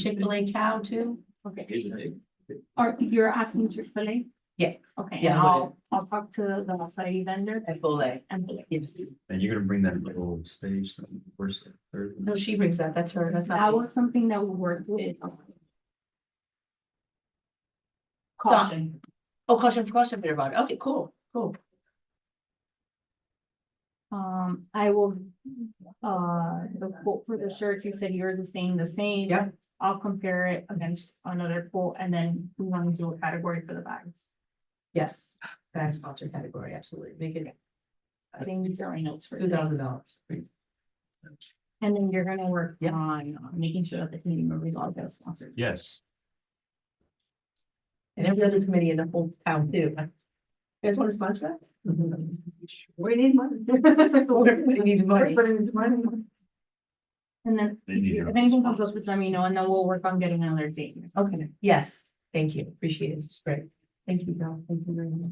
Chick-fil-A cow too. Okay. Or you're asking Chick-fil-A? Yeah. Okay, Yeah, and I I'll talk to the Masai vendor At Filet. and. Yes. And you're gonna bring that little stage, first, third. No, she brings that, that's her, that's That not. was something that we worked with. Stop. Caution. Oh, caution bit about it, okay, cool. I will, the quote for the shirts, you said yours is staying the same. Yeah. I'll compare it against another quote, and then we want to do a category for the bags. Yes, bag sponsor category, absolutely, make it I think these are my notes for. $2,000. And then you're gonna work Yep. on making sure that the community members all get a sponsor. Yes. And every other committee in the whole town too. You guys want to sponsor We need money. that? Everybody needs money. Everybody needs money. And then, They need if a anything comes up, sponsor. just let me know, and then we'll work on getting another date. Okay, yes, thank you, appreciate it, it's great. Thank you, Bill, thank you very much.